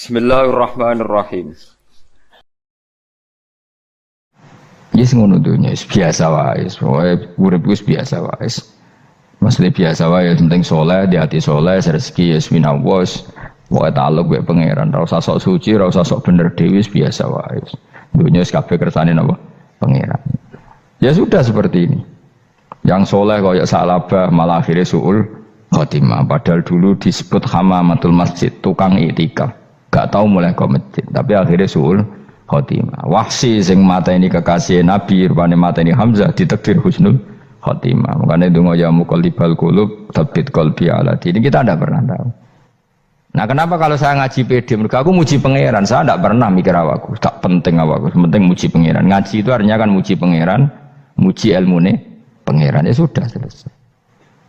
Bismillahirrahmanirrahim. Yes ngono dunya biasa wae, pokoke urip wis biasa wae. Mesti biasa wae penting saleh, di hati saleh, rezeki ya minallah. Pokoke taluk mek pangeran, ora usah sok suci, ora usah sok bener dhewe biasa wae. Dunya wis kabeh kersane napa? Pangeran. Ya sudah seperti ini. Yang saleh kaya salabah malah akhirnya suul khotimah. Padahal dulu disebut hamamatul masjid, tukang iktikaf. Gak tahu mulai ke masjid, tapi akhirnya suul khotimah. Wahsi sing mata ini kekasih Nabi, rupanya mata ini Hamzah ditakdir husnul khotimah. Makanya itu ya muqallibal qulub tsabbit qalbi ala dini. Kita tidak pernah tahu. Nah, kenapa kalau saya ngaji PD? Mereka aku muji pangeran, saya tidak pernah mikir awakku, tak penting awakku, penting muji pangeran. Ngaji itu artinya kan muji pangeran, muji ilmune pangeran, ya sudah selesai.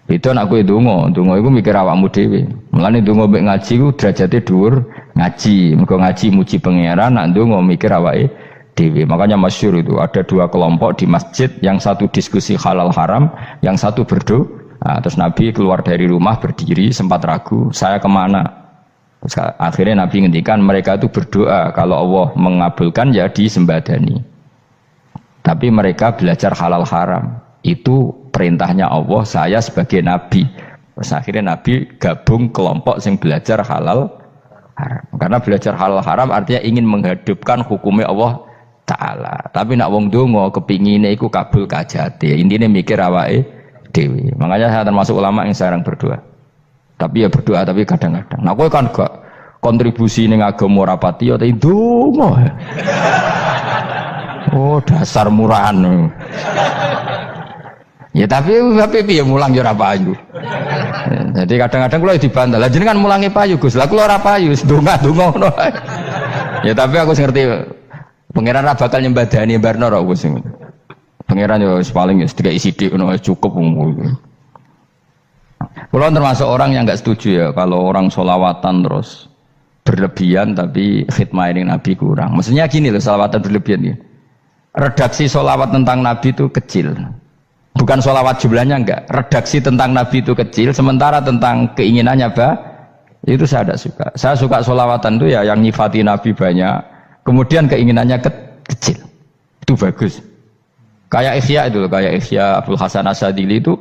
Itu anakku itu ndonga iku mikir awakmu dhewe. Mulane ndonga mek ngaji ku derajate dhuwur ngaji. Mergo ngaji muji pangeran, nak ndonga mikir awake dhewe. Makanya masyhur itu ada dua kelompok di masjid, yang satu diskusi halal haram, yang satu berdoa. Nah, terus Nabi keluar dari rumah berdiri sempat ragu, saya kemana? Terus akhirnya Nabi ngendikan mereka itu berdoa kalau Allah mengabulkan ya disembadani. Tapi mereka belajar halal haram. Itu perintahnya Allah, saya sebagai Nabi. Terus akhirnya Nabi gabung kelompok yang belajar halal haram. Karena belajar halal haram artinya ingin menghadapkan hukumnya Allah Ta'ala. Tapi nak wong donga kepingine iku kabul kajate. Intine mikir awake dhewe. Makanya saya termasuk ulama yang jarang berdoa. Tapi ya berdoa tapi kadang-kadang. Nah kowe kan gak kontribusi ning agama rapati ya tapi donga. Oh dasar murahan. Ya tapi piye mulang ya ora payu. Jadi kadang-kadang kula dibantah. Lah jenengan mulangi payu Gus. Lah kula ora payu, donga-donga ngono. Ya tapi aku ngerti pangeran ra bakal nyembadani barno ra Gus. Pangeran yo paling sedikit sithik ngono cukup. Kula termasuk orang yang enggak setuju ya kalau orang sholawatan terus berlebihan tapi khidmah ini Nabi kurang. Maksudnya gini loh, sholawatan berlebihan ya. Redaksi sholawat tentang Nabi itu kecil. Bukan sholawat jumlahnya enggak, redaksi tentang Nabi itu kecil, sementara tentang keinginannya itu saya tidak suka. Saya suka sholawatan itu ya yang nyifati Nabi banyak, kemudian keinginannya kecil, itu bagus. Kayak Ihya itu, kayak Ihya Abdul Hasan Asadili itu,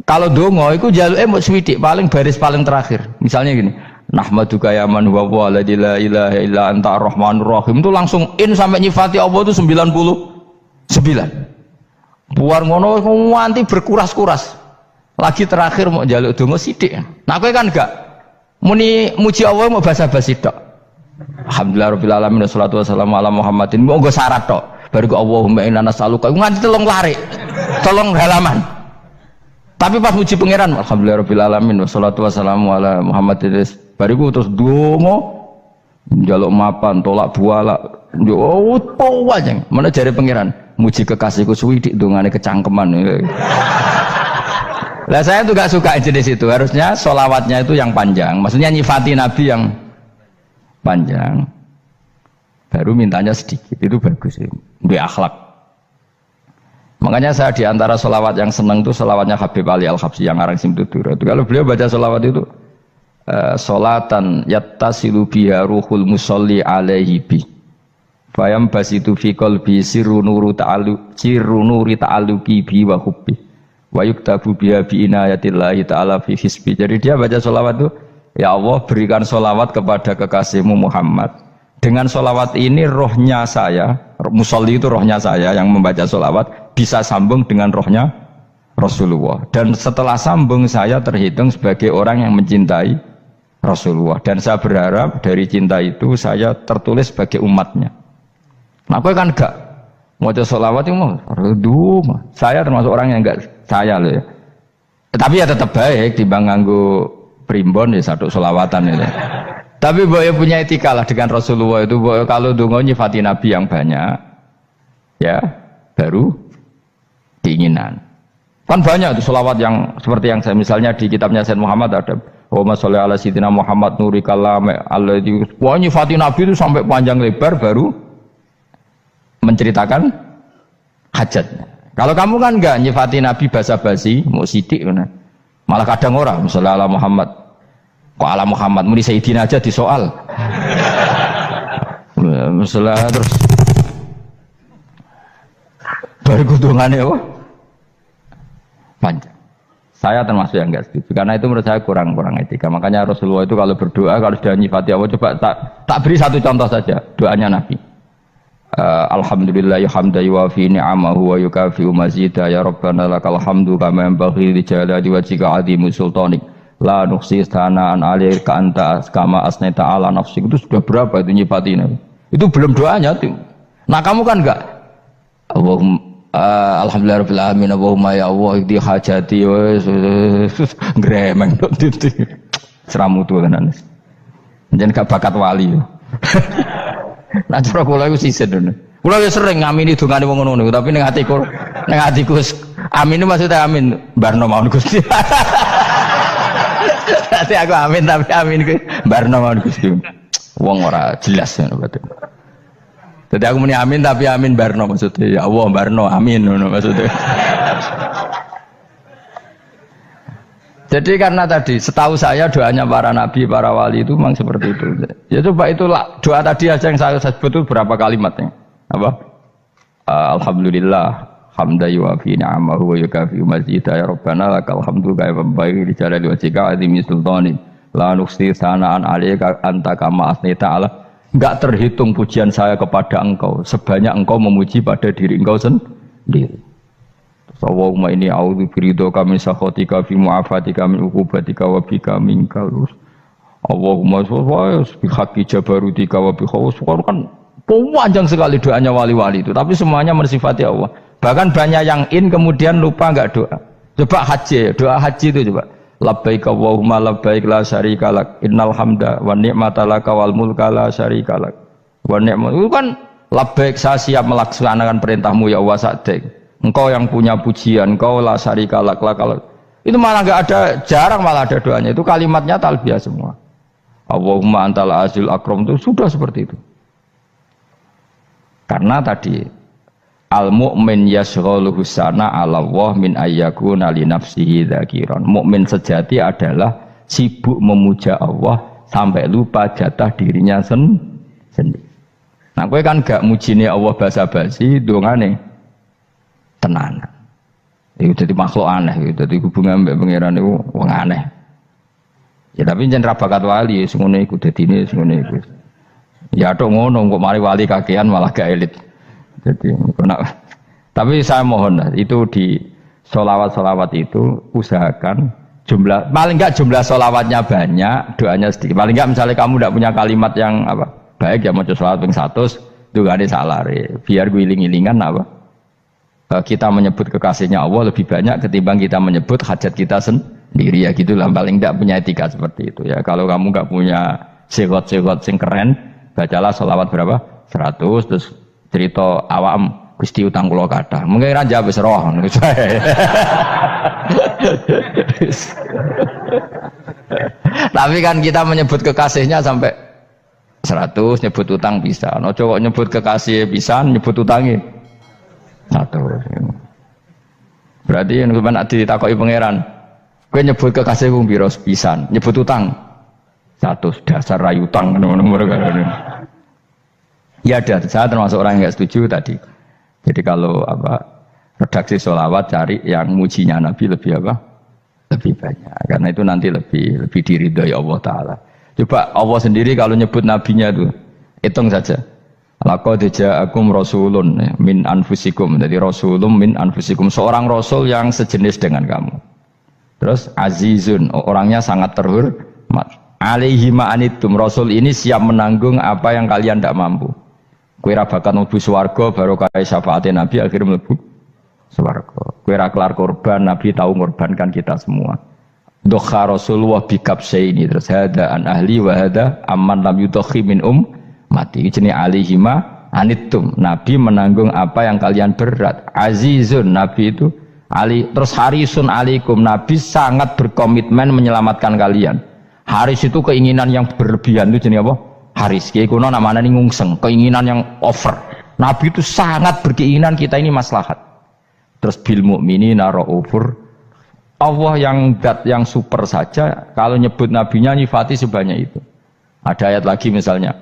kalau dongo itu jaluknya mau swidik, paling baris paling terakhir. Misalnya gini, Nahmaduka ya man huwa la ilaha illa anta ar-rahmanur rahim, itu langsung in sampai nyifati Allah itu 99. Buar ngono nganti berkuras-kuras. Lagi terakhir mau njaluk donga sithik. Nah kowe kan enggak muni muji Allah mau basa-basi tok. Alhamdulillah rabbil alamin wassalatu wassalamu ala Muhammadin. Mau nggo syarat tok. Baru Allahumma inna nas'aluka nganti telung lari. Telung halaman. Tapi pas muji pangeran alhamdulillah rabbil alamin wassalatu wassalamu ala Muhammadin. Bariku terus donga njaluk mapan tolak buala. Yo opo wae. Mana jare pangeran? Muji kekasihku suwidik dongane kecangkeman. Lah saya tuh gak suka jenis itu. Harusnya sholawatnya itu yang panjang. Maksudnya nyifati Nabi yang panjang. Baru mintanya sedikit. Itu bagus. Itu akhlak. Makanya saya diantara sholawat yang senang itu sholawatnya Habib Ali Al-Habsyi yang arang Simtutura. Kalau beliau baca sholawat itu sholatan yattasilu biha ruhul musolli alaihi bi. Fayam basitu fi qalbi sirru nuri ta'alluqi bi wa hubbi wa yuktabu biha bi inayatillahi ta'ala fi hisbi. Jadi dia baca sholawat itu, ya Allah berikan sholawat kepada kekasihmu Muhammad. Dengan sholawat ini rohnya saya, musolli itu rohnya saya yang membaca sholawat bisa sambung dengan rohnya Rasulullah. Dan setelah sambung saya terhitung sebagai orang yang mencintai Rasulullah. Dan saya berharap dari cinta itu saya tertulis sebagai umatnya. Nah, aku kan enggak mau sholawat itu mau saya termasuk orang yang enggak saya loh ya. Tapi ya tetap baik dibanding nganggo primbon ya satu sholawatan itu. Tapi boleh punya etika lah dengan Rasulullah itu. Kalau dongo nyifati Nabi yang banyak, ya baru keinginan. Kan banyak tuh sholawat yang seperti yang saya misalnya di kitabnya Sayyid Muhammad ada Allahumma sholli ala sayyidina Muhammad nuri kalam Allah itu. Wah nyifati Nabi itu sampai panjang lebar baru menceritakan hajatnya. Kalau kamu kan enggak nyifati Nabi basa-basi, mau sidik kan. Malah kadang orang, misalnya ala Muhammad, kok ala Muhammad, muni Sayyidina aja disoal. masalah terus baru kudungannya apa? Panjang. Saya termasuk yang enggak setuju karena itu menurut saya kurang etika. Makanya Rasulullah itu kalau berdoa kalau sudah nyifati Allah coba tak beri satu contoh saja doanya Nabi. Alhamdulillah hamda yuwafi ni'amahu wa yukafi'u mazidah ya rabbana lakal hamdu kama yanbaghi li jalali wajhika 'azimi sultanik la nuhsi sana'an 'alaika anta kama asnaita 'ala nafsik. Itu sudah berapa itu nyifati Nabi? Itu belum doanya tuh. Nah kamu kan enggak Allahumma alhamdulillahirabbil alamin Allahumma ya Allah di hajati gremeng tok titik seramu tuh tenan jeneng gak bakat wali nah cara kula iku sisen kula wis sering ngamini dongane wong ngono tapi ning atiku amin maksudnya amin barno mawon Gusti dadi aku amin tapi amin ku barno mawon Gusti wong ora jelas ngono berarti. Jadi aku muni amin tapi amin barno maksudnya ya Allah barno amin maksudnya. Jadi karena tadi setahu saya doanya para nabi, para wali itu memang seperti itu. Ya coba itulah doa tadi aja yang saya sebut itu berapa kalimatnya? Apa? Alhamdulillah hamda yuwafi ni'amahu wa yukafi'u mazidah ya rabbana lakal hamdu kama yanbaghi li jalali wajhika 'azimi sultanik la nuhsi sana'an 'alaika anta kama asnaita 'ala. Enggak terhitung pujian saya kepada engkau sebanyak engkau memuji pada diri engkau sendiri. Allahumma inni a'udzu biridhoka min sakhatika fi mu'afatika min uqubatika wa bika minka. Allahumma sholli bi haqqi jabarutika wa bi khawfika. Kan panjang sekali doanya wali-wali itu, tapi semuanya mensifati Allah. Bahkan banyak yang kemudian lupa enggak doa. Coba haji, doa haji itu coba. Labbaik Allahumma labbaik la syarika lak innal hamda wa ni'mata laka wal mulka la syarika lak wa ni'mat. Itu kan labbaik saya siap melaksanakan perintahmu ya Allah sa'dik. Engkau yang punya pujian, engkau la syarika lak lakal. Itu malah enggak ada, jarang malah ada doanya. Itu kalimatnya talbiyah semua. Allahumma antal azil akram itu sudah seperti itu. Karena tadi al-mu'min yashghaluhu sana 'ala Allah min ayyakuna li nafsihi dzakiran. Mukmin sejati adalah sibuk memuja Allah sampai lupa jatah dirinya sendiri. Nah, kowe kan gak mujine Allah basa-basi, dongane tenanan. Itu jadi makhluk aneh, itu jadi hubungan mbek pangeran itu wong aneh. Ya tapi jen ra bakat wali ngono iku dadine ngono iku. Ya tok ngono kok mari wali kakean malah gak elit. Jadi, tapi saya mohon itu di sholawat itu usahakan jumlah paling enggak jumlah sholawatnya banyak, doanya sedikit. Paling enggak misalnya kamu tidak punya kalimat yang apa baik ya mau sholawat ping 100 itu gak ada salah biar gue iling-ilingan apa kita menyebut kekasihnya Allah lebih banyak ketimbang kita menyebut hajat kita sendiri ya gitulah. Paling enggak punya etika seperti itu ya. Kalau kamu enggak punya segot-segot sing keren, bacalah sholawat berapa 100 terus cerita awam Gusti utang kula kathah. Mungkin ra jawab wis roh ngono saya. Tapi kan kita menyebut kekasihnya sampai 100 nyebut utang bisa. No coba nyebut kekasih pisan nyebut utangnya 100. Berarti yen sampeyan ditakoki pangeran, kowe nyebut kekasih wong pira pisan, nyebut utang 100 dasar rayu utang ngono-ngono. Ya ada, saya termasuk orang yang nggak setuju tadi. Jadi kalau redaksi sholawat cari yang mujinya Nabi lebih lebih banyak, karena itu nanti lebih diridhoi Allah Taala. Coba Allah sendiri kalau nyebut nabinya itu, hitung saja. Laqad ja'akum rasulun min anfusikum. Jadi rasulun min anfusikum, seorang rasul yang sejenis dengan kamu. Terus azizun, orangnya sangat terhormat. Alaihi ma'anitum, rasul ini siap menanggung apa yang kalian tidak mampu. Kowe ra bakat mlebu swarga baru kaya syafaate Nabi akhirnya mlebu swarga. Kowe ra kelar korban, Nabi tahu mengorbankan kita semua. Dokha Rasulullah bikabsaini terus hada an ahli wa hada amman lam yudakhi min mati. Jenenge alihima anittum. Nabi menanggung apa yang kalian berat. Azizun, Nabi itu ali terus harisun alaikum. Nabi sangat berkomitmen menyelamatkan kalian. Haris itu keinginan yang berlebihan itu jenenge apa? Haris, kiai kuno namanya ini ngungseng, keinginan yang over. Nabi itu sangat berkeinginan kita ini maslahat. Terus bil mukminina raufur. Allah yang zat yang super saja kalau nyebut nabinya nyifati sebanyak itu. Ada ayat lagi misalnya,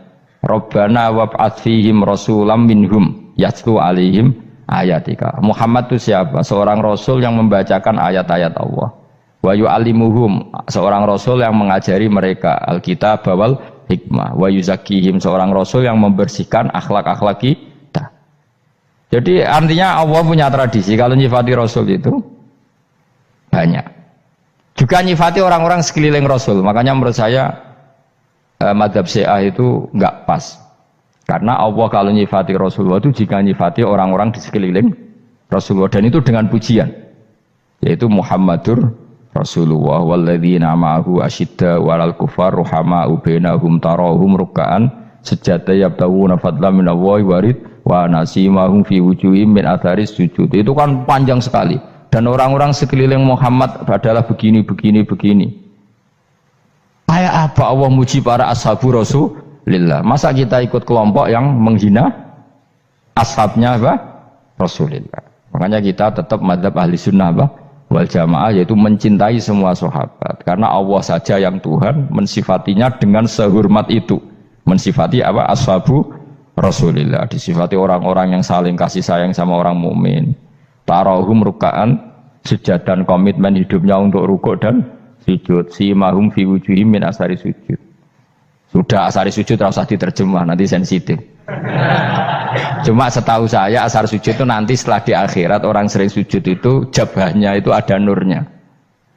Rabbana wab'ats fihim rasulam minhum yatlu alaihim ayatika. Muhammad itu siapa? Seorang rasul yang membacakan ayat-ayat Allah. Wa yu'allimuhum, seorang rasul yang mengajari mereka alkitab wal hikmah. Wa yuzakkihim, seorang rasul yang membersihkan akhlak-akhlak kita. Jadi artinya Allah punya tradisi kalau nyifati rasul itu banyak. Juga nyifati orang-orang sekeliling rasul. Makanya menurut saya madhab Syiah itu enggak pas, karena Allah kalau nyifati Rasulullah itu jika nyifati orang-orang di sekeliling Rasulullah, dan itu dengan pujian, yaitu Muhammadur Rasulullah walladzina ma'ahu asyidda walal kufar ruhama'u bainahum tarahum ruk'an sujada yabtaguna fadlan minallahi warid wa nasimahum fi wujuhim min atharis sujud. Itu kan panjang sekali, dan orang-orang sekeliling Muhammad adalah begini. Kayak apa Allah muji para ashabu Rasulillah? Masa kita ikut kelompok yang menghina ashabnya apa? Rasulillah. Makanya kita tetap madzhab ahli sunnah apa? Wal jamaah, yaitu mencintai semua sahabat. Karena Allah saja yang Tuhan mensifatinya dengan sehormat itu. Mensifati apa? Ashabu Rasulillah. Disifati orang-orang yang saling kasih sayang sama orang mukmin. Tarahum ruk'an, sujud dan komitmen hidupnya untuk rukuk dan sujud. Simahum fi wujuhim min asari sujud. Sudah asari sujud tidak usah diterjemah, nanti sensitif. Cuma setahu saya asar sujud itu nanti setelah di akhirat orang sering sujud itu jabahnya itu ada nurnya.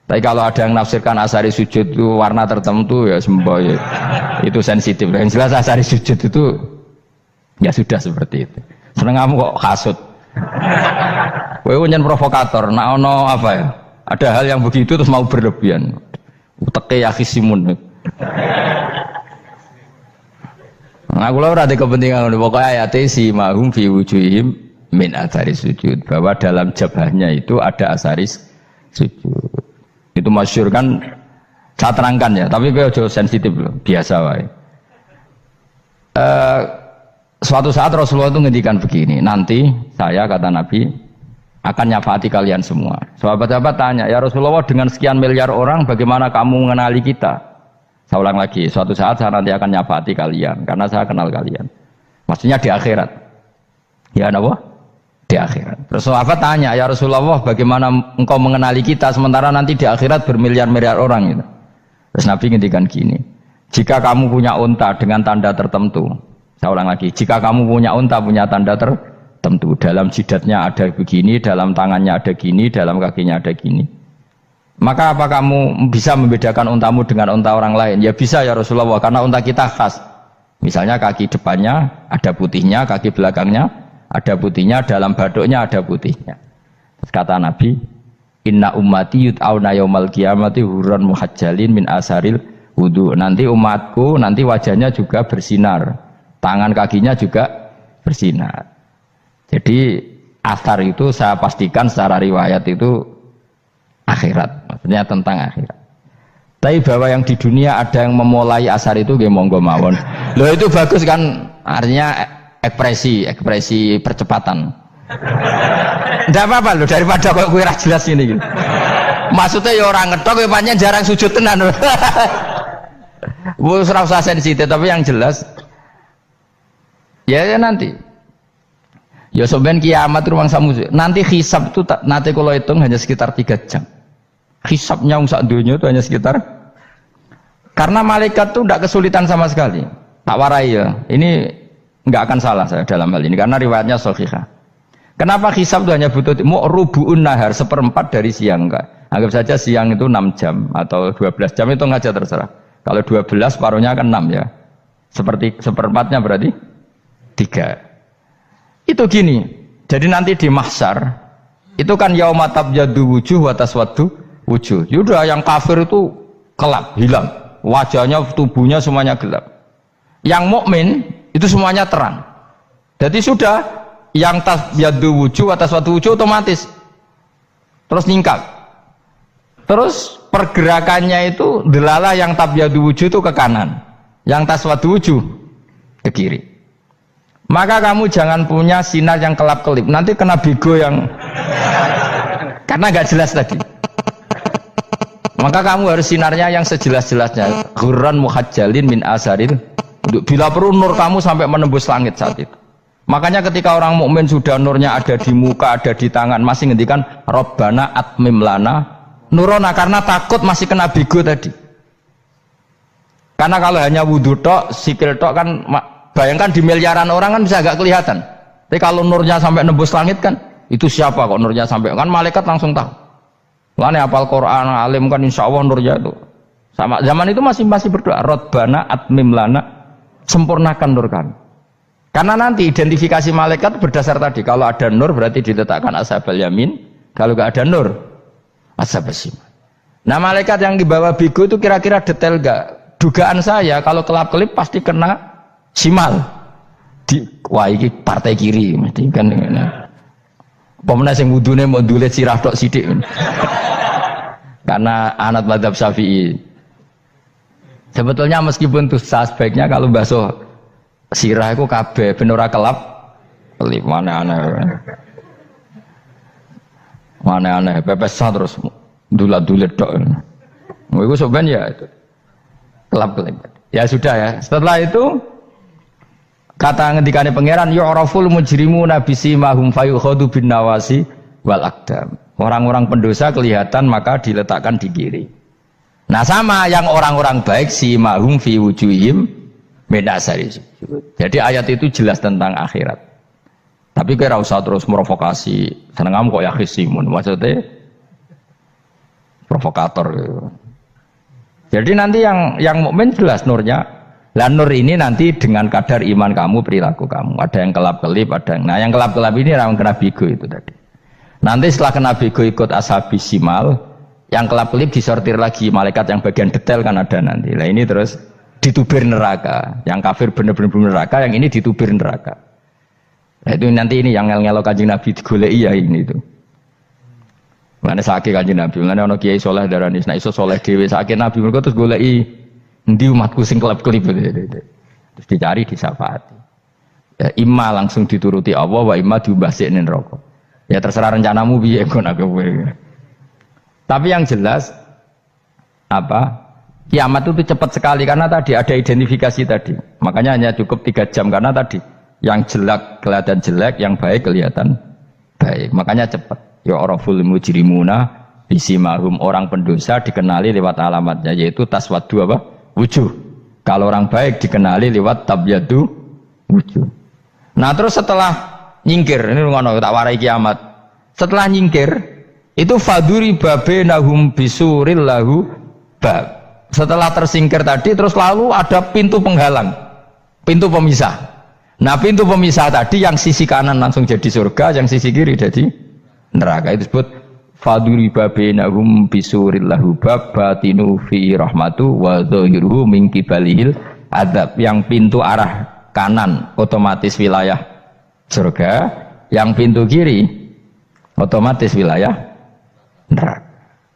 Tapi kalau ada yang nafsirkan asari sujud itu warna tertentu ya semboy. Itu sensitif. Yang jelas asari sujud itu ya sudah seperti itu. Seneng kamu kok hasut. Kowe nyen provokator, nak ono apa ya? Ada hal yang begitu terus mau berlebihan. Uteke ya khisimun. Nah, kula ora ada kepentingan pokoknya ayat si mahum fi wujuhim min athari sujud, bahwa dalam jabahnya itu ada asaris sujud. Itu masyhur kan, saya terangkan ya, tapi kowe aja sensitif loh, biasa wae. Suatu saat Rasulullah itu ngendikan begini, nanti saya kata Nabi akan nyafaati kalian semua. Sahabat-sahabat tanya, ya Rasulullah dengan sekian miliar orang bagaimana kamu mengenali kita? Saya ulang lagi, suatu saat saya nanti akan nyafaati kalian karena saya kenal kalian. Maksudnya di akhirat. Ya apa? Di akhirat. Terus sahabat tanya, ya Rasulullah bagaimana engkau mengenali kita sementara nanti di akhirat bermiliar-miliar orang gitu. Terus Nabi ngendikan gini, jika kamu punya unta dengan tanda tertentu, saya ulang lagi, jika kamu punya unta punya tanda tertentu, dalam jidatnya ada begini, dalam tangannya ada gini, dalam kakinya ada gini, maka apa kamu bisa membedakan untamu dengan unta orang lain? Ya bisa ya Rasulullah, karena unta kita khas. Misalnya kaki depannya ada putihnya, kaki belakangnya ada putihnya, dalam baduknya ada putihnya. Terus kata Nabi, inna ummati yud'auna yaumal qiyamati hurran muhajjalin min asaril wudu. Nanti umatku nanti wajahnya juga bersinar, tangan kakinya juga bersinar. Jadi asar itu saya pastikan secara riwayat itu akhirat, maksudnya tentang akhirat. Tapi bahwa yang di dunia ada yang memulai asar itu nggih monggo mawon. Loh itu bagus kan, artinya ekspresi percepatan. Ndak apa-apa loh, daripada kok kowe ra jelas ini gitu. Maksudnya ya orang ngetok kowe pancen jarang sujud tenan. Wis ora usah sensitif, tapi yang jelas ya nanti. Ya soben kiamat ruang samu. Nanti hisab itu nanti kalau hitung hanya sekitar 3 jam. Hisabnya sak dunia itu hanya sekitar, karena malaikat itu tidak kesulitan sama sekali. Tak warai ya. Ini nggak akan salah saya dalam hal ini karena riwayatnya sahihah. Kenapa hisab itu hanya butuh rubu'un nahar, 1/4 dari siang enggak. Anggap saja siang itu 6 jam atau 12 jam, itu aja terserah. Kalau 12 paruhnya kan 6 ya. Seperti 1/4-nya berarti 3. Itu gini, jadi nanti di mahsyar itu kan yauma tabyaddu wujuh wa taswaddu wujuh. Yaudah yang kafir itu gelap, hilang, wajahnya, tubuhnya semuanya gelap. Yang mukmin itu semuanya terang. Jadi sudah yang tabyaddu wujuh wa taswaddu wujuh otomatis terus ningkat. Terus pergerakannya itu delalah yang tabyaddu wujuh itu ke kanan, yang taswaddu wujuh ke kiri. Maka kamu jangan punya sinar yang kelap-kelip, nanti kena bego yang karena gak jelas tadi. Maka kamu harus sinarnya yang sejelas-jelasnya, ghurran muhajjalin min asaril Bila perlu nur kamu sampai menembus langit saat itu. Makanya ketika orang mukmin sudah nurnya ada di muka, ada di tangan, masih ngendikan Rabbana atmim lana nurona, karena takut masih kena bigo tadi. Karena kalau hanya wudhu tok, sikil tok kan, bayangkan di miliaran orang kan bisa agak kelihatan. Tapi kalau nurnya sampai nembus langit kan, itu siapa kok nurnya sampai, kan malaikat langsung tahu. Lani apal Quran, alim kan insya Allah nurnya itu. Sama zaman itu masih berdoa, Rabbana atmim lana, sempurnakan nur kami. Karena nanti identifikasi malaikat berdasar tadi, kalau ada nur berarti diletakkan ashabal yamin, kalau nggak ada nur, ashabal shimal. Nah malaikat yang dibawa bigo itu kira-kira detail nggak? Dugaan saya kalau kelap-kelip pasti kena simal. Wah ini partai kiri mesti kan. Pemenang yang wudune mau dulet sirah tok sidik. Karena anak madzhab Syafi'i. Sebetulnya meskipun itu sebaiknya kalau basuh sirah itu kabeh ben ora kelip mana aneh pepesan terus dulat-dulet tok. Iku soben ya itu. Kelap-kelip. Ya sudah ya. Setelah itu kata ngendikane pangeran yu'raful mujrimuna bisimahum fayukhadu bin nawasi wal aqdam. Orang-orang pendosa kelihatan maka diletakkan di kiri. Nah sama yang orang-orang baik simahum fi wujuhim min asari sujud. Jadi ayat itu jelas tentang akhirat. Tapi kira usah terus provokasi. Seneng kamu kok ya khisimun. Maksudnya provokator gitu. Jadi nanti yang mukmin jelas nurnya. Lah nur ini nanti dengan kadar iman kamu, perilaku kamu. Ada yang kelap-kelip, ada yang. Nah yang kelap-kelip ini yang kena bigo itu tadi. Nanti setelah kena bigo ikut ashabis simal, yang kelap-kelip disortir lagi malaikat yang bagian detail kan ada nanti. Nah ini terus ditubir neraka. Yang kafir benar-benar neraka, yang ini ditubir neraka. Nah itu nanti ini yang ngel-ngelo Kanjeng Nabi digoleki ya ini itu. Mana sakit Kanjeng Nabi, mana ono kiai soleh darani, nah iso soleh dewe sakit Nabi mereka terus goleki endi umatku sing kelip-kelip terus dicari disafaati. Ya, imma langsung dituruti Allah, wa imma diumbasik ning neraka. Ya terserah rencanamu piye kon aku. Tapi yang jelas apa? Kiamat itu cepat sekali karena tadi ada identifikasi tadi. Makanya hanya cukup 3 jam karena tadi yang jelek kelihatan jelek, yang baik kelihatan baik. Makanya cepat. Ya araful mujrimuna bisimahum, orang pendosa dikenali lewat alamatnya yaitu taswaddu apa? Wujuh. Kalau orang baik dikenali lewat tabyadu wujuh. Nah terus setelah nyingkir, ini ngono tak warai kiamat. Setelah nyingkir itu faduri babenahum bisuril lahu bab. Setelah tersingkir tadi terus lalu ada pintu penghalang, pintu pemisah. Nah pintu pemisah tadi yang sisi kanan langsung jadi surga, yang sisi kiri jadi neraka. Itu disebut faduri babenahum bisuril lahu bab batinu fi rahmatu wa dhahiruhu min qibalihil adzab. Yang pintu arah kanan otomatis wilayah surga, yang pintu kiri otomatis wilayah neraka.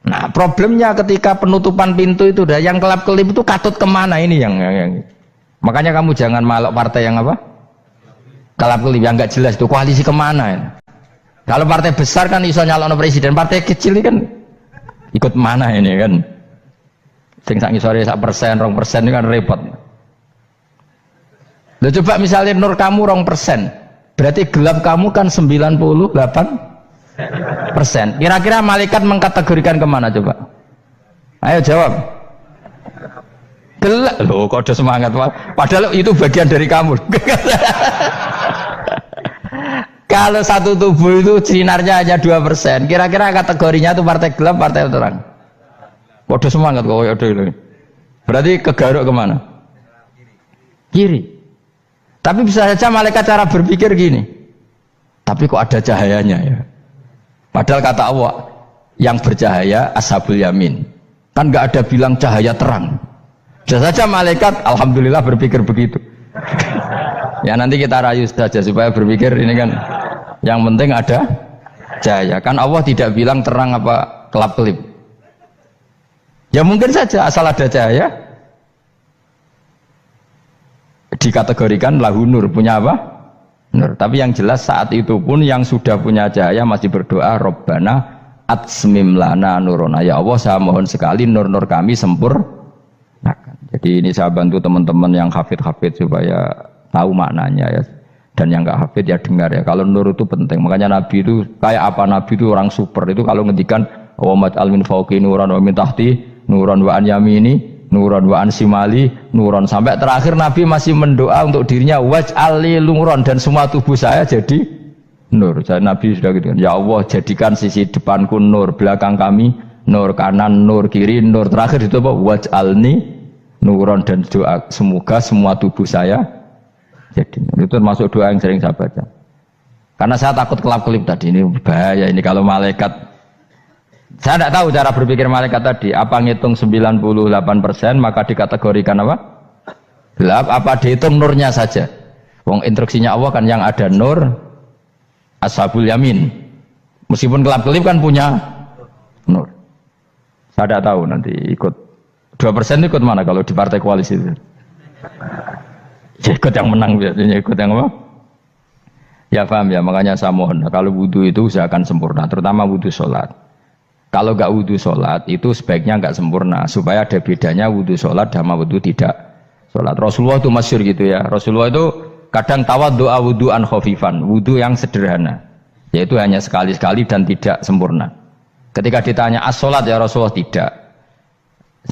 Nah problemnya ketika penutupan pintu itu dah yang kelap-kelip itu katut kemana ini yang makanya kamu jangan malok partai yang apa kelap-kelip yang nggak jelas itu koalisi kemana ya? Kalau partai besar kan iso nyalon presiden, partai kecil ini kan ikut mana ini kan? Sing sak ngisore 1%, 2% ini kan repot. Loh coba misalnya nur kamu 2%, berarti gelap kamu kan 98%. Kira-kira malaikat mengkategorikan kemana coba? Ayo jawab. Gelap. Loh kok ada semangat Pak? Padahal itu bagian dari kamu. Kalau satu tubuh itu sinarnya hanya 2%, kira-kira kategorinya itu partai gelap, partai terang. Waduh semangat kok ada ini. Berarti kegaruk kemana? Kiri. Tapi bisa saja malaikat cara berpikir gini. Tapi kok ada cahayanya ya? Padahal kata Allah, yang bercahaya ashabul yamin. Kan nggak ada bilang cahaya terang. Bisa saja malaikat, alhamdulillah berpikir begitu. Ya nanti kita rayu saja supaya berpikir ini kan. Yang penting ada cahaya. Kan Allah tidak bilang terang apa kelap-kelip. Ya mungkin saja asal ada cahaya dikategorikan lahu nur, punya apa? Nur. Tapi yang jelas saat itu pun yang sudah punya cahaya masih berdoa Rabbana atsmim lana nurona. Ya Allah saya mohon sekali nur-nur kami sempurnakan. Jadi ini saya bantu teman-teman yang hafid supaya tahu maknanya ya. Dan yang nggak hafid ya dengar ya. Kalau nur itu penting. Makanya Nabi itu kayak apa? Nabi itu orang super. Itu kalau ngendikan wa mat'al min fauqi nuran wa min tahti nuran wa an yamini nuran wa an simali nuran, sampai terakhir Nabi masih mendoa untuk dirinya waj'al li nuran, dan semua tubuh saya jadi nur. Jadi Nabi sudah gitu. Ya Allah, jadikan sisi depanku nur, belakang kami nur, kanan nur, kiri nur, terakhir itu apa? Waj'alni nuran, dan doa semoga semua tubuh saya jadi nur. Itu termasuk doa yang sering saya baca. Karena saya takut kelap-kelip tadi, ini bahaya ini kalau malaikat. Saya tidak tahu cara berpikir malaikat tadi. Apa ngitung 98% maka dikategorikan apa? Gelap. Apa dihitung nurnya saja? Wong instruksinya Allah kan yang ada nur ashabul yamin. Meskipun kelap-kelip kan punya nur. Saya tidak tahu nanti ikut 2% ikut mana kalau di partai koalisi itu. Ya, ikut yang menang biasanya, ikut yang apa? Ya paham ya, makanya saya mohon kalau wudhu itu usahakan sempurna, terutama wudhu sholat. Kalau nggak wudhu sholat itu sebaiknya nggak sempurna, supaya ada bedanya wudhu sholat sama wudhu tidak sholat. Rasulullah itu masyhur gitu ya, Rasulullah itu kadang tawaddu'a wudhu'an khafifan, wudhu yang sederhana, yaitu hanya sekali-sekali dan tidak sempurna. Ketika ditanya as-sholat ya Rasulullah, tidak.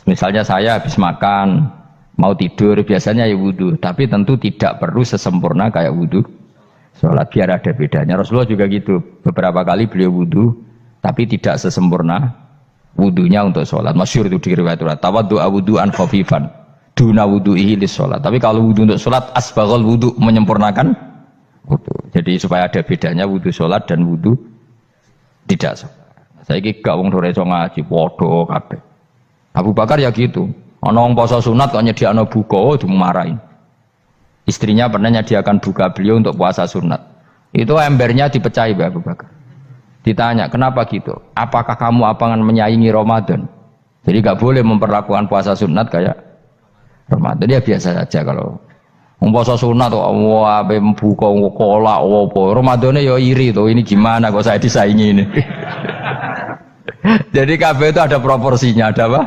Misalnya saya habis makan, mau tidur, biasanya ya wudhu, tapi tentu tidak perlu sesempurna kayak wudhu sholat, biar ada bedanya. Rasulullah juga gitu, beberapa kali beliau wudhu, tapi tidak sesempurna wudhunya untuk sholat. Masyhur itu di riwayat tawaddu'a wudhu'an khafifan duna wudhu'ihi lis sholat. Tapi kalau wudhu untuk sholat asbaghal wudhu, menyempurnakan wudhu. Jadi supaya ada bedanya wudhu sholat dan wudhu tidak sholat. Saya gak wong sore iso ngaji podo kabeh. Abu Bakar ya gitu. Ana wong poso sunat kok nyediakno buka dimarahin. Istrinya pernah nyediakan buka beliau untuk puasa sunat. Itu embernya dipecahi Abu Bakar. Ditanya, kenapa gitu? Apakah kamu akan menyaingi Ramadan? Jadi gak boleh memperlakukan puasa sunat kayak Ramadan. Dia biasa saja kalau puasa sunat kok wah buka kolak opo. Ramadannya ya iri tuh, ini gimana kok saya disaingi ini. Jadi kabeh itu ada proporsinya, ada apa?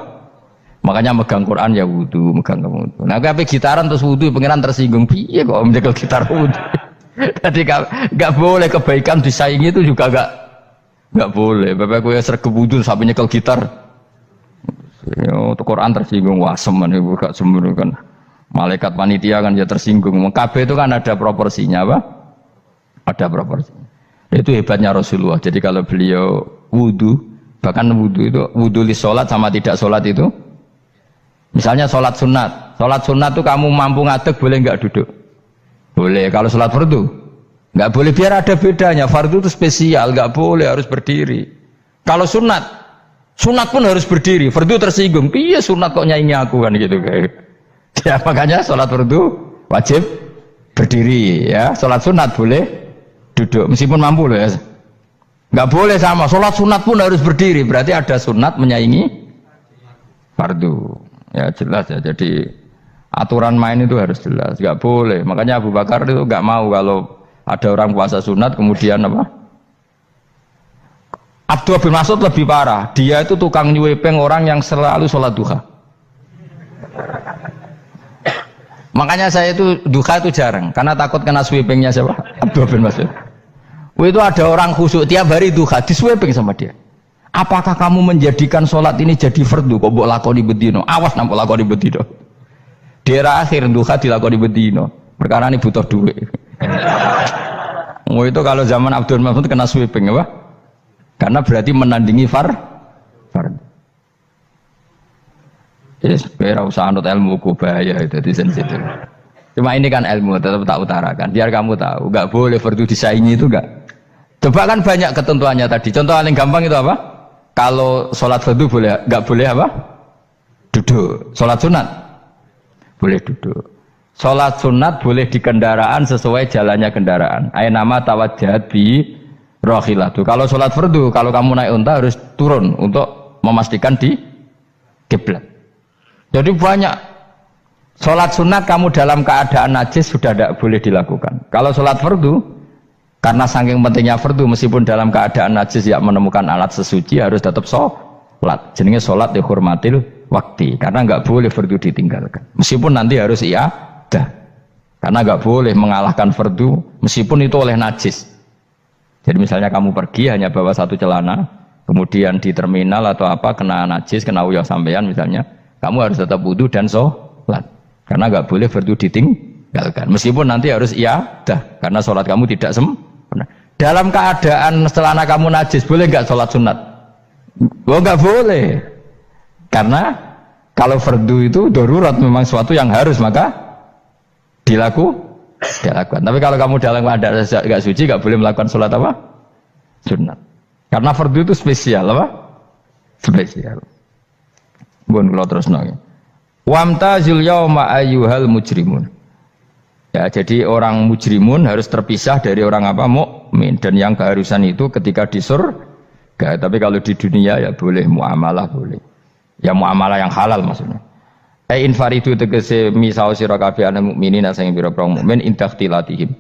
Makanya megang Quran ya wudu, megang wudu. Nah, kabeh gitaran terus wudu, pengiran tersinggung. Piye kok menjegal gitar wudu? Jadi gak boleh kebaikan disaingi itu juga gak boleh. Bapak gue sergap wudu sampai nyekel gitar. Yo, Quran tersinggung, wah semen ibu gak sembunyi kan. Malaikat panitia kan ya tersinggung. Kabeh itu kan ada proporsinya, apa? Ada proporsinya. Itu hebatnya Rasulullah. Jadi kalau beliau wudu, bahkan wudu itu wudu li sholat sama tidak sholat itu. Misalnya sholat sunat itu kamu mampu ngadeg boleh nggak duduk? Boleh. Kalau sholat fardu nggak boleh, biar ada bedanya. Fardu itu spesial, nggak boleh, harus berdiri. Kalau sunat pun harus berdiri. Fardu tersinggung, iya sunat kok nyaingi aku kan gitu kayak. Ya makanya sholat fardu wajib berdiri ya. Sholat sunat boleh duduk meskipun mampu loh ya. Nggak boleh sama. Sholat sunat pun harus berdiri. Berarti ada sunat menyaingi fardu. Ya jelas ya, jadi aturan main itu harus jelas, nggak boleh. Makanya Abu Bakar itu nggak mau kalau ada orang puasa sunat kemudian apa? Abdullah bin Mas'ud lebih parah, dia itu tukang nyuwepeng orang yang selalu sholat duha. Makanya saya itu duha itu jarang, karena takut kena sweepingnya siapa? Abdullah bin Mas'ud. Itu ada orang khusyuk tiap hari duha, diswepeng sama dia. Apakah kamu menjadikan sholat ini jadi fardu? Kok mbok lakoni bedino? Awas nampak lakoni bedino. Daerah akhir duha dilakoni bedino. Perkara ini butuh duit. Itu kalau zaman Abdul Mahmud kena sweeping apa? Karena berarti menandingi fardu. Yes, kira usah anut ilmu ku bahaya itu di sensitif. Cuma ini kan ilmu tetap tak utarakan. Biar kamu tahu, nggak boleh fardu disaingi itu nggak. Coba kan banyak ketentuannya tadi. Contoh paling gampang itu apa? Kalau sholat fardu boleh, nggak boleh apa? Duduk. Sholat sunat boleh duduk. Sholat sunat boleh di kendaraan sesuai jalannya kendaraan. Nama tawajjahat bi rohilatu. Kalau sholat fardu, kalau kamu naik unta harus turun untuk memastikan di kiblat. Jadi banyak sholat sunat kamu dalam keadaan najis sudah tidak boleh dilakukan. Kalau sholat fardu, karena saking pentingnya fardu, meskipun dalam keadaan najis ya menemukan alat sesuci harus tetap sholat. Jenenge sholat dihormatil waktu karena enggak boleh fardu ditinggalkan. Meskipun nanti harus iadah. Karena enggak boleh mengalahkan fardu meskipun itu oleh najis. Jadi misalnya kamu pergi hanya bawa satu celana, kemudian di terminal atau apa kena najis, kena uyah sampean misalnya, kamu harus tetap wudu dan sholat. Karena enggak boleh fardu ditinggalkan. Meskipun nanti harus iadah karena sholat kamu tidak sempurna. Dalam keadaan celana kamu najis boleh enggak sholat sunat? Oh enggak boleh. Karena kalau fardu itu darurat memang sesuatu yang harus maka dilakukan. Tapi kalau kamu dalam keadaan enggak suci enggak boleh melakukan sholat apa? Sunat. Karena fardu itu spesial apa? Spesial. Bun kalau terus nanya. Wamtazul yauma ayyuhal mujrimun. Ya, jadi orang mujrimun harus terpisah dari orang apa? Mukmin. Dan yang keharusan itu ketika di surga. Tapi kalau di dunia ya boleh muamalah boleh. Ya muamalah yang halal maksudnya. Infaridu tegese misau sira kabeh ana mukminin sing pira-pira mukmin intakhtilatihim.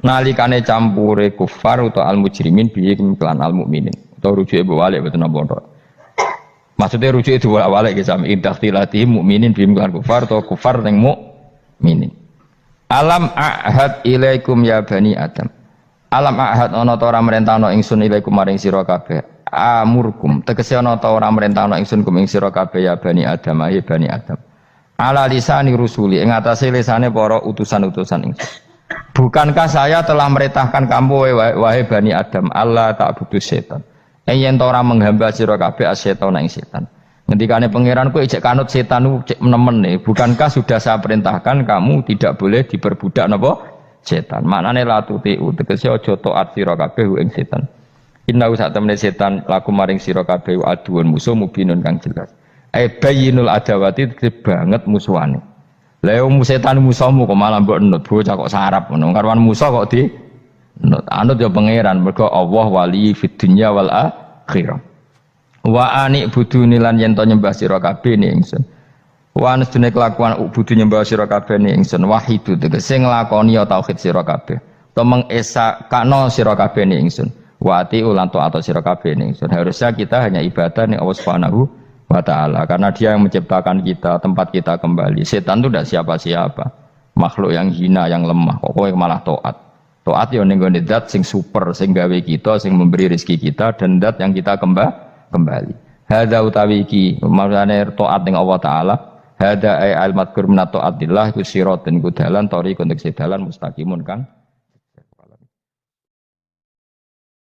Nalikane campure kufar utawa al mujrimin bi iklan al mukminin. Utawa rujuke balik boten napa. Maksudnya rujuke diwalik ge sami intakhtilatihim mukminin bi iklan kufar utawa kufar ning mukminin. Alam ahad ilaikum ya bani Adam. Alam ahad ana ta ora merentano ingsun ilaikum maring sira kabeh. Amurkum tegese ana ta ora merentano ingsun kum ing sira kabeh ya bani Adam ya bani Adam. Ala lisani rusuli ing atase lisane para utusan-utusan ingsun. Bukankah saya telah merintahkan kamu wahai bani Adam Allah ta'budu setan. Yen ta ora menghamba sira kabeh asetan ing setan. Ngendikane pangeran kowe ijek kanut setan cek nemen nih. Bukankah sudah saya perintahkan kamu tidak boleh diperbudak napa setan. Maknane la tutiu tegese aja taat sira kabeh ing setan. Inna sak temene setan laku maring sira kabeh aduun musuh mubinun kang jelas. Bayinul adawati banget musuhane. Lah setan musuhmu kok malah mbok nut bocah kok sarap ngono. Karwan musuh kok di nut. Anut ya pangeran mergo Allah wali fid dunya wal akhirah. Wa ani buduni lan yen to nyembah sira kabeh ni ingsun. Wa anstune kelakuan budu nyembah sira kabeh ni ingsun wahidu tegese nglakoni tauhid sira kabeh. To mengesakno sira kabeh ni ingsun. Wa ati ulan taat sira kabeh ni ingsun. Harusnya kita hanya ibadah ning Allah Subhanahu wa ta'ala karena dia yang menciptakan kita, tempat kita kembali. Setan itu tidak siapa-siapa, makhluk yang hina, yang lemah. Kok malah taat ya ning gone zat sing super, sing gawe kita, sing memberi rezeki kita dan zat yang kita kembali. Hadza utawi iki maksudane taat ning Allah taala. Hadza ay al madkur min taatillah iku siratun kudalan tariqun tek sedalan mustaqimun kang